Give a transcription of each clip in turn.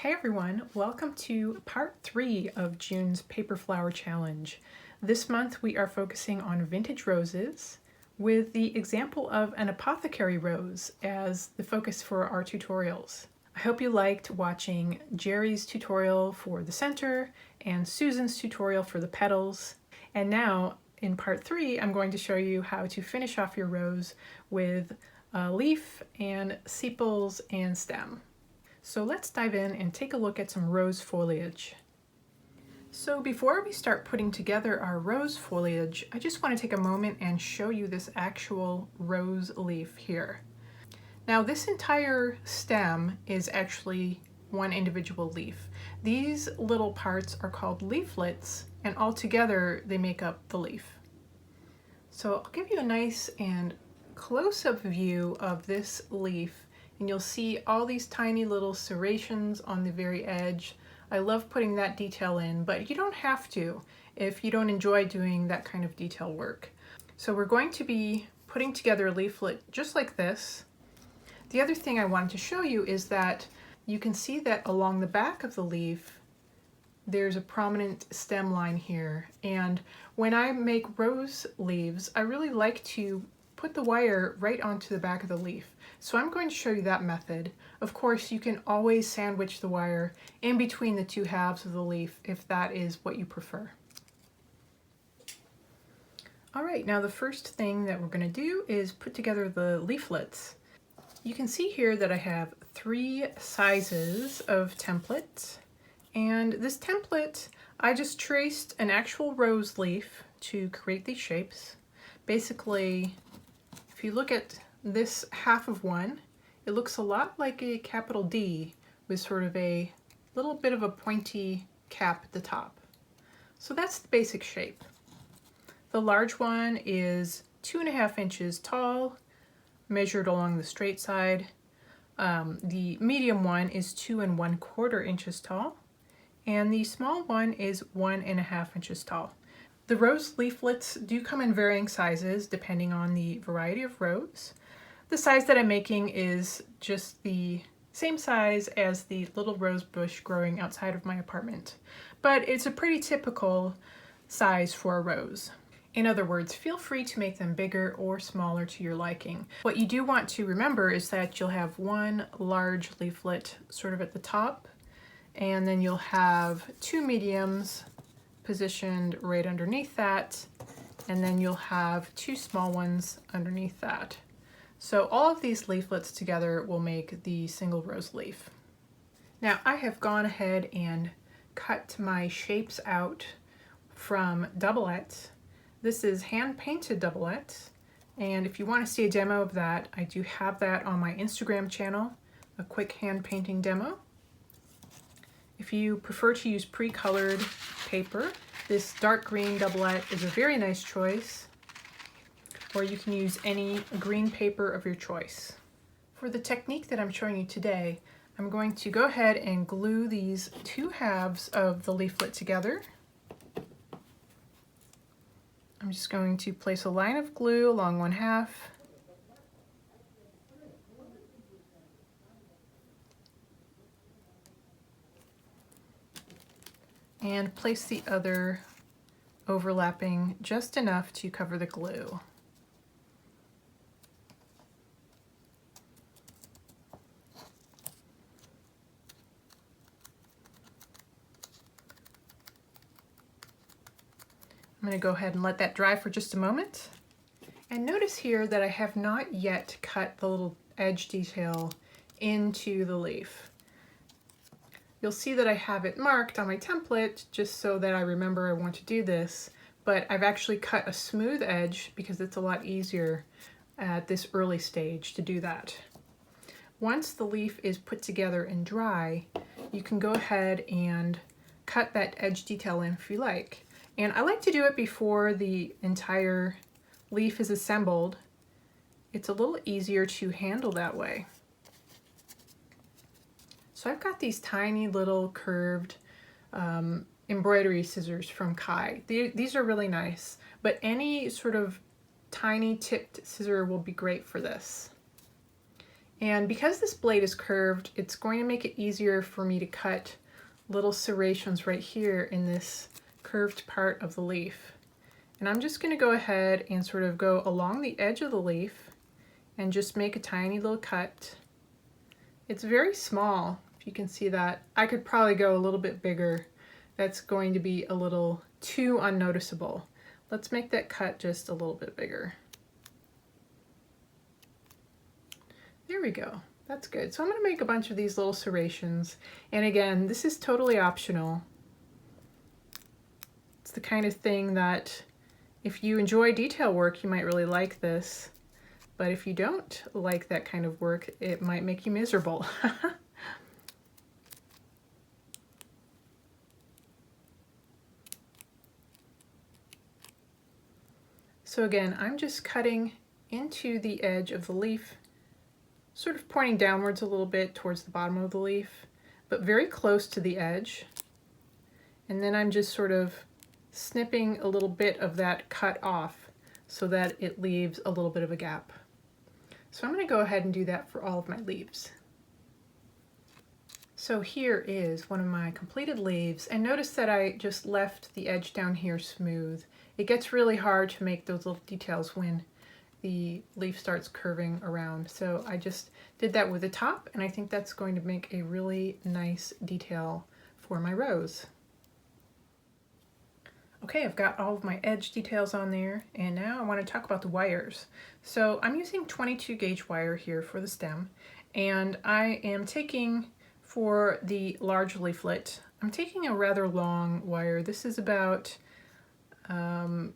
Hey everyone, welcome to part 3 of June's Paper Flower Challenge. This month we are focusing on vintage roses with the example of an apothecary rose as the focus for our tutorials. I hope you liked watching Jerry's tutorial for the center and Susan's tutorial for the petals. And now in part 3 I'm going to show you how to finish off your rose with a leaf and sepals and stem. So let's dive in and take a look at some rose foliage. So before we start putting together our rose foliage, I just want to take a moment and show you this actual rose leaf here. Now this entire stem is actually one individual leaf. These little parts are called leaflets, and all together they make up the leaf. So I'll give you a nice and close-up view of this leaf. And you'll see all these tiny little serrations on the very edge. I love putting that detail in, but you don't have to if you don't enjoy doing that kind of detail work. So we're going to be putting together a leaflet just like this. The other thing I wanted to show you is that you can see that along the back of the leaf, there's a prominent stem line here. And when I make rose leaves, I really like to put the wire right onto the back of the leaf. So I'm going to show you that method. Of course, you can always sandwich the wire in between the two halves of the leaf if that is what you prefer. All right, now the first thing that we're going to do is put together the leaflets. You can see here that I have 3 sizes of templates, and this template, I just traced an actual rose leaf to create these shapes. Basically, if you look at this half of one, it looks a lot like a capital D with sort of a little bit of a pointy cap at the top. So that's the basic shape. The large one is 2.5 inches tall, measured along the straight side. The medium one is 2 1/4 inches tall, and the small one is 1.5 inches tall. The rose leaflets do come in varying sizes depending on the variety of rose. The size that I'm making is just the same size as the little rose bush growing outside of my apartment, but it's a pretty typical size for a rose. In other words, feel free to make them bigger or smaller to your liking. What you do want to remember is that you'll have one large leaflet sort of at the top, and then you'll have 2 mediums positioned right underneath that, and then you'll have 2 small ones underneath that. So all of these leaflets together will make the single rose leaf. Now I have gone ahead and cut my shapes out from doublette. This is hand-painted doublette, and if you want to see a demo of that, I do have that on my Instagram channel, a quick hand painting demo. If you prefer to use pre-colored paper, this dark green doublette is a very nice choice, or you can use any green paper of your choice. For the technique that I'm showing you today, I'm going to go ahead and glue these 2 halves of the leaflet together. I'm just going to place a line of glue along one half, and place the other overlapping just enough to cover the glue. I'm going to go ahead and let that dry for just a moment. And notice here that I have not yet cut the little edge detail into the leaf. You'll see that I have it marked on my template just so that I remember I want to do this, but I've actually cut a smooth edge because it's a lot easier at this early stage to do that. Once the leaf is put together and dry, you can go ahead and cut that edge detail in if you like. And I like to do it before the entire leaf is assembled. It's a little easier to handle that way. So I've got these tiny little curved embroidery scissors from Kai. These are really nice, but any sort of tiny tipped scissor will be great for this. And because this blade is curved, it's going to make it easier for me to cut little serrations right here in this curved part of the leaf. And I'm just going to go ahead and sort of go along the edge of the leaf and just make a tiny little cut. It's very small, if you can see that. I could probably go a little bit bigger. That's going to be a little too unnoticeable. Let's make that cut just a little bit bigger. There we go. That's good. So I'm going to make a bunch of these little serrations. And again, this is totally optional. It's the kind of thing that if you enjoy detail work, you might really like this. But if you don't like that kind of work, it might make you miserable. So again, I'm just cutting into the edge of the leaf, sort of pointing downwards a little bit towards the bottom of the leaf, but very close to the edge. And then I'm just sort of snipping a little bit of that cut off so that it leaves a little bit of a gap. So I'm going to go ahead and do that for all of my leaves. So here is one of my completed leaves, and notice that I just left the edge down here smooth. It gets really hard to make those little details when the leaf starts curving around. So I just did that with the top, and I think that's going to make a really nice detail for my rose. Okay, I've got all of my edge details on there, and now I want to talk about the wires. So I'm using 22 gauge wire here for the stem, and I am taking, for the large leaflet, I'm taking a rather long wire. This is about 8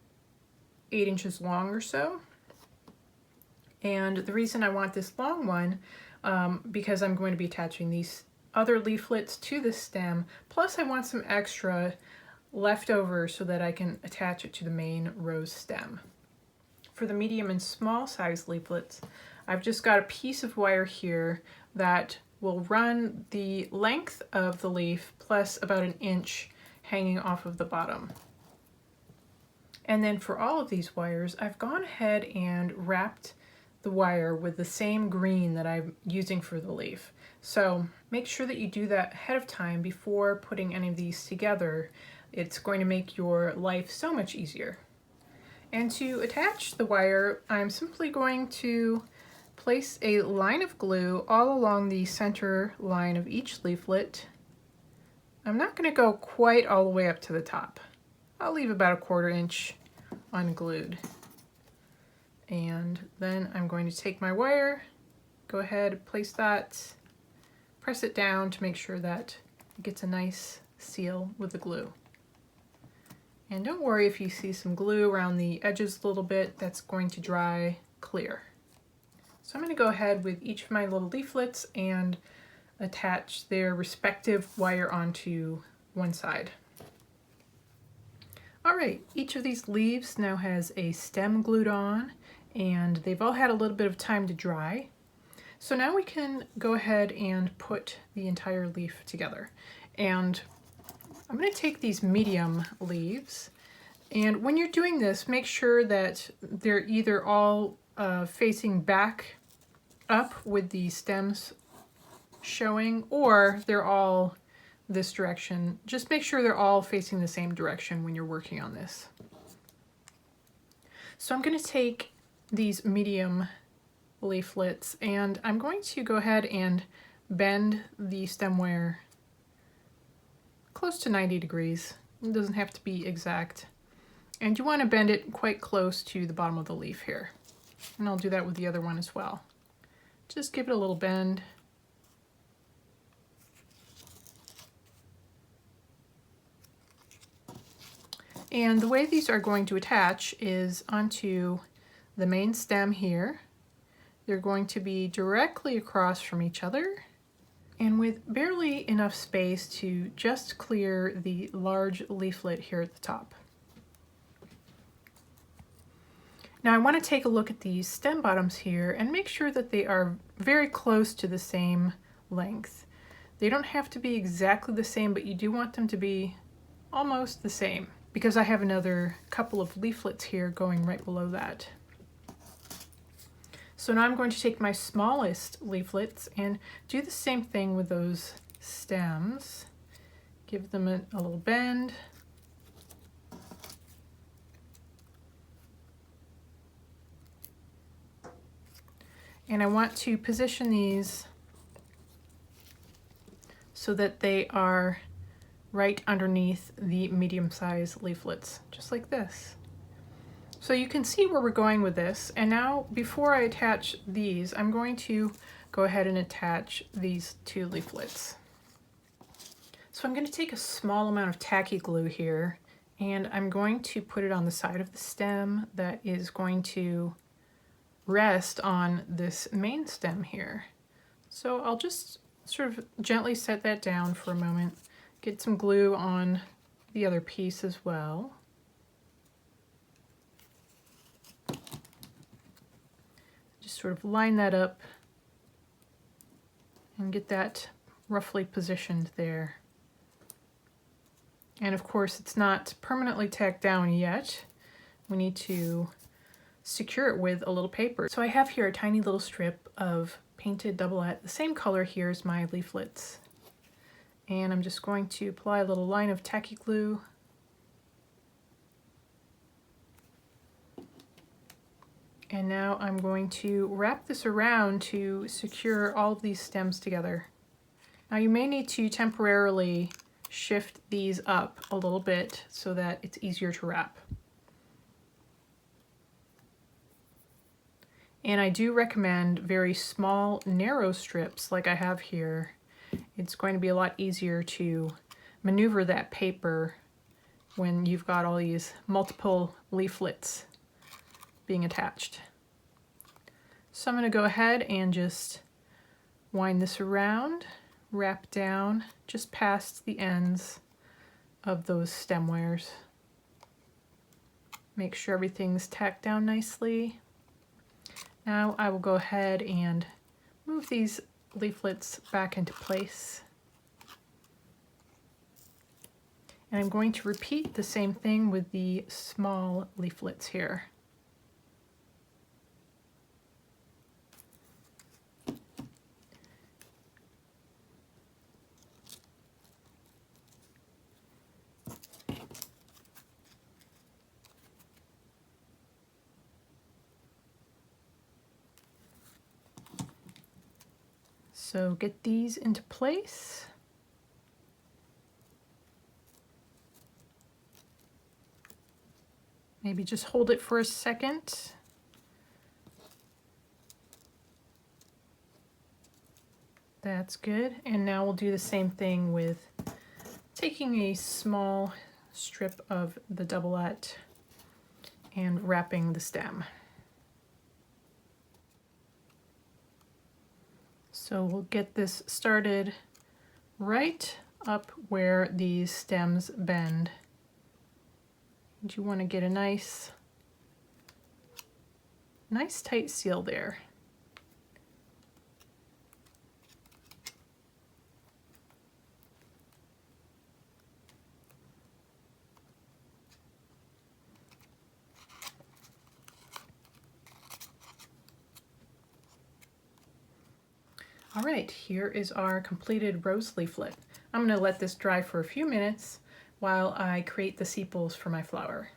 inches long or so. And the reason I want this long one, because I'm going to be attaching these other leaflets to the stem, plus I want some extra left over so that I can attach it to the main rose stem. For the medium and small size leaflets, I've just got a piece of wire here that will run the length of the leaf plus about 1 inch hanging off of the bottom. And then for all of these wires, I've gone ahead and wrapped the wire with the same green that I'm using for the leaf. So make sure that you do that ahead of time before putting any of these together. It's going to make your life so much easier. And to attach the wire, I'm simply going to place a line of glue all along the center line of each leaflet. I'm not going to go quite all the way up to the top. I'll leave about 1/4 inch unglued. And then I'm going to take my wire, go ahead, place that, press it down to make sure that it gets a nice seal with the glue. And don't worry if you see some glue around the edges a little bit, that's going to dry clear. So I'm going to go ahead with each of my little leaflets and attach their respective wire onto one side. Alright, each of these leaves now has a stem glued on, and they've all had a little bit of time to dry. So now we can go ahead and put the entire leaf together. And I'm going to take these medium leaves, and when you're doing this, make sure that they're either all facing back up with the stems showing, or they're all this direction. Just make sure they're all facing the same direction when you're working on this. So I'm going to take these medium leaflets, and I'm going to go ahead and bend the stem wire close to 90 degrees. It doesn't have to be exact. And you want to bend it quite close to the bottom of the leaf here. And I'll do that with the other one as well. Just give it a little bend. And the way these are going to attach is onto the main stem here. They're going to be directly across from each other, and with barely enough space to just clear the large leaflet here at the top. Now I want to take a look at these stem bottoms here and make sure that they are very close to the same length. They don't have to be exactly the same, but you do want them to be almost the same, because I have another couple of leaflets here going right below that. So now I'm going to take my smallest leaflets and do the same thing with those stems. Give them a little bend. And I want to position these so that they are right underneath the medium-sized leaflets, just like this. So you can see where we're going with this. And now, before I attach these, I'm going to go ahead and attach these two leaflets. So I'm going to take a small amount of tacky glue here, and I'm going to put it on the side of the stem that is going to rest on this main stem here. So I'll just sort of gently set that down for a moment, get some glue on the other piece as well. Just sort of line that up and get that roughly positioned there. And of course, it's not permanently tacked down yet. We need to secure it with a little paper. So I have here a tiny little strip of painted doublette, the same color here as my leaflets. And I'm just going to apply a little line of tacky glue. And now I'm going to wrap this around to secure all of these stems together. Now you may need to temporarily shift these up a little bit so that it's easier to wrap. And I do recommend very small, narrow strips like I have here. It's going to be a lot easier to maneuver that paper when you've got all these multiple leaflets being attached. So I'm going to go ahead and just wind this around, wrap down just past the ends of those stem wires. Make sure everything's tacked down nicely. Now I will go ahead and move these leaflets back into place. And I'm going to repeat the same thing with the small leaflets here. So get these into place. Maybe just hold it for a second. That's good. And now we'll do the same thing with taking a small strip of the doublette and wrapping the stem. So we'll get this started right up where these stems bend. And you want to get a nice tight seal there. All right, here is our completed rose leaflet. I'm going to let this dry for a few minutes while I create the sepals for my flower.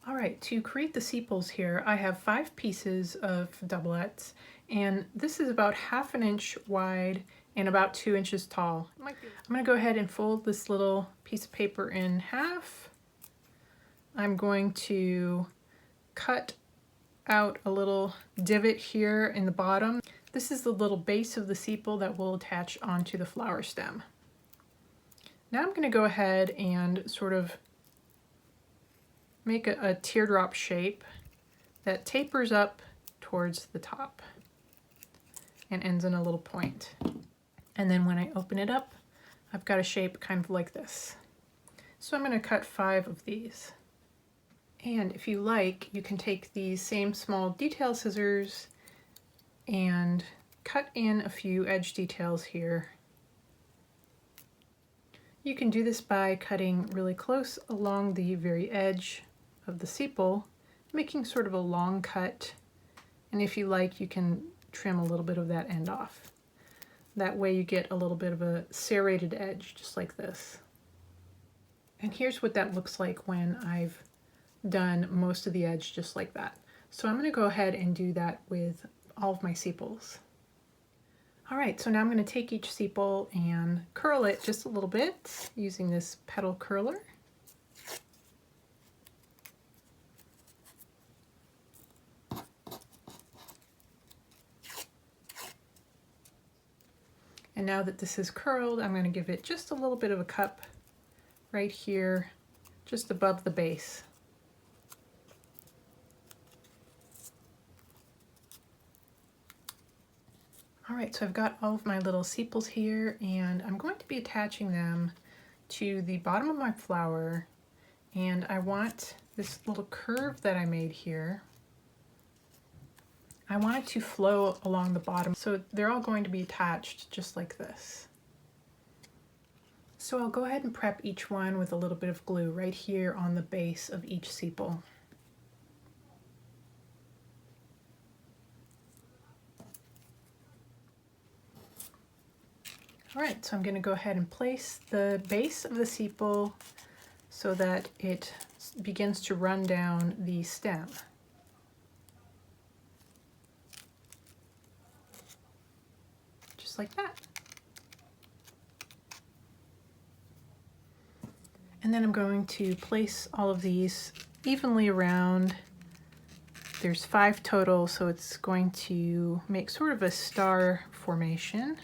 All right, to create the sepals here, I have 5 pieces of doublettes, and this is about 1/2 inch wide and about 2 inches tall. I'm going to go ahead and fold this little piece of paper in half. I'm going to cut out a little divot here in the bottom. This is the little base of the sepal that will attach onto the flower stem. Now I'm going to go ahead and sort of make a teardrop shape that tapers up towards the top and ends in a little point. And then when I open it up, I've got a shape kind of like this. So I'm going to cut 5 of these. And if you like, you can take these same small detail scissors and cut in a few edge details here. You can do this by cutting really close along the very edge of the sepal, making sort of a long cut And if you like, you can trim a little bit of that end off. That way you get a little bit of a serrated edge, just like this. And here's what that looks like when I've done most of the edge just like that. So I'm going to go ahead and do that with all of my sepals. All right, so now I'm going to take each sepal and curl it just a little bit using this petal curler. And now that this is curled, I'm going to give it just a little bit of a cup right here, just above the base. All right, so I've got all of my little sepals here, and I'm going to be attaching them to the bottom of my flower, and I want this little curve that I made here, I want it to flow along the bottom, so they're all going to be attached just like this. So I'll go ahead and prep each one with a little bit of glue right here on the base of each sepal. All right, so I'm going to go ahead and place the base of the sepal so that it begins to run down the stem. Just like that. And then I'm going to place all of these evenly around. There's 5 total, so it's going to make sort of a star formation.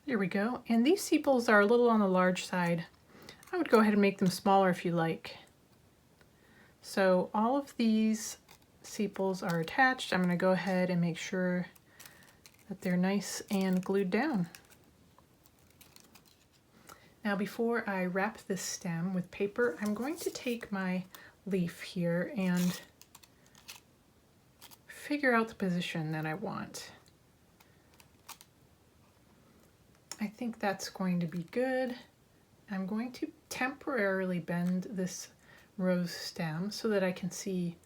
There we go. And these sepals are a little on the large side. I would go ahead and make them smaller if you like. So all of these sepals are attached. I'm going to go ahead and make sure that they're nice and glued down. Now before I wrap this stem with paper, I'm going to take my leaf here and figure out the position that I want. I think that's going to be good. I'm going to temporarily bend this rose stem so that I can see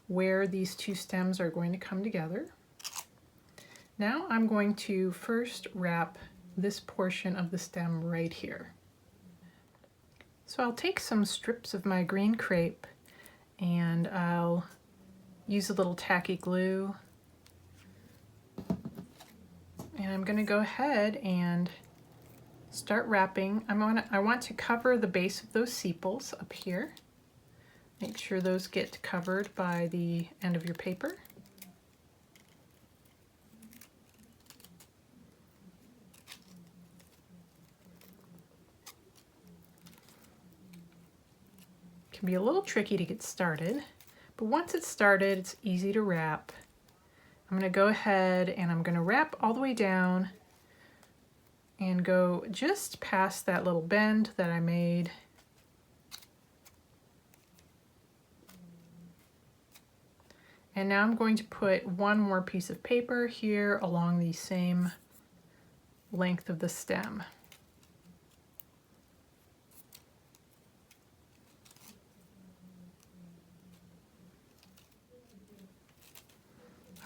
where these 2 stems are going to come together. Now I'm going to first wrap this portion of the stem right here. So I'll take some strips of my green crepe and I'll use a little tacky glue. And I'm going to go ahead and start wrapping. I want to cover the base of those sepals up here. Make sure those get covered by the end of your paper. It can be a little tricky to get started, but once it's started, it's easy to wrap. I'm going to go ahead and I'm going to wrap all the way down and go just past that little bend that I made. And now I'm going to put one more piece of paper here along the same length of the stem.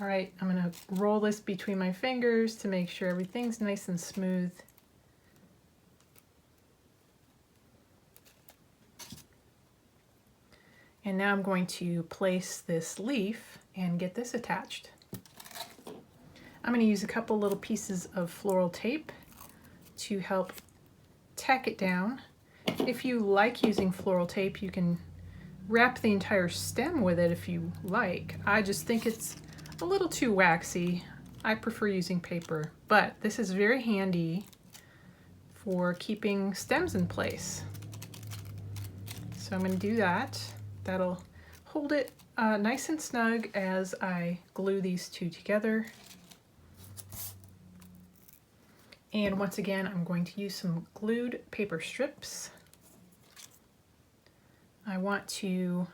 All right, I'm going to roll this between my fingers to make sure everything's nice and smooth. And now I'm going to place this leaf and get this attached. I'm going to use a couple little pieces of floral tape to help tack it down. If you like using floral tape, you can wrap the entire stem with it if you like. I just think it's a little too waxy. I prefer using paper, but this is very handy for keeping stems in place. So I'm going to do that. That'll hold it nice and snug as I glue these 2 together. And once again, I'm going to use some glued paper strips. I want to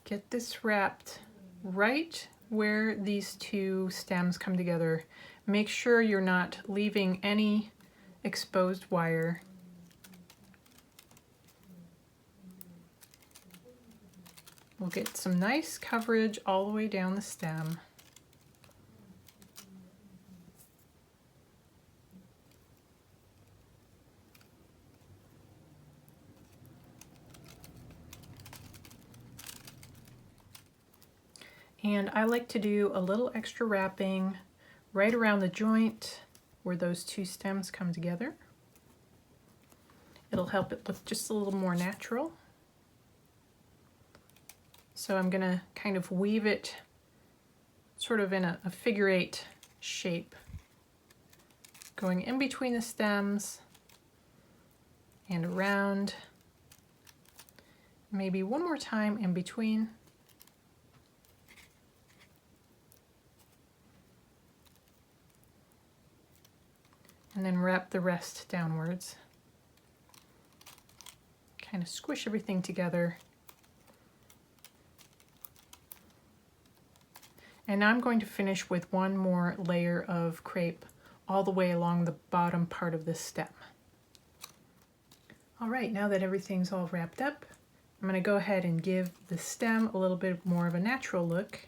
get this wrapped right where these two stems come together. Make sure you're not leaving any exposed wire. We'll get some nice coverage all the way down the stem. And I like to do a little extra wrapping right around the joint where those two stems come together. It'll help it look just a little more natural. So I'm gonna kind of weave it sort of in a figure 8 shape, going in between the stems and around, maybe one more time in between. And then wrap the rest downwards. Kind of squish everything together. And now I'm going to finish with one more layer of crepe all the way along the bottom part of this stem. All right, now that everything's all wrapped up, I'm going to go ahead and give the stem a little bit more of a natural look.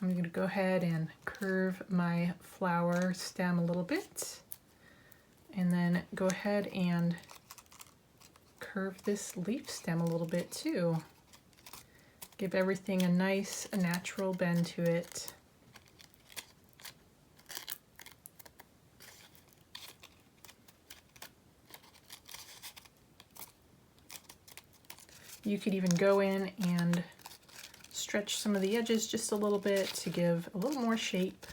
I'm going to go ahead and curve my flower stem a little bit, and then go ahead and curve this leaf stem a little bit too. Give everything a nice, natural bend to it. You could even go in and stretch some of the edges just a little bit to give a little more shape.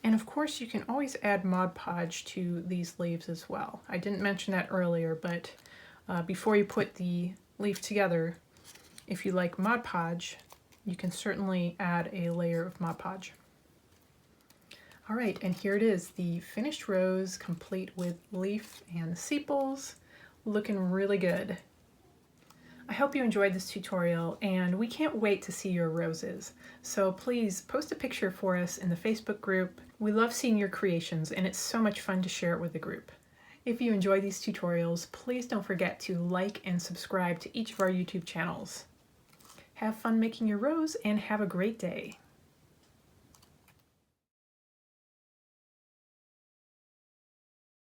And of course, you can always add Mod Podge to these leaves as well. I didn't mention that earlier, but before you put the leaf together, if you like Mod Podge, you can certainly add a layer of Mod Podge. All right, and here it is, the finished rose complete with leaf and sepals, looking really good. I hope you enjoyed this tutorial, and we can't wait to see your roses. So please post a picture for us in the Facebook group. We love seeing your creations, and it's so much fun to share it with the group. If you enjoy these tutorials, please don't forget to like and subscribe to each of our YouTube channels. Have fun making your rose, and have a great day.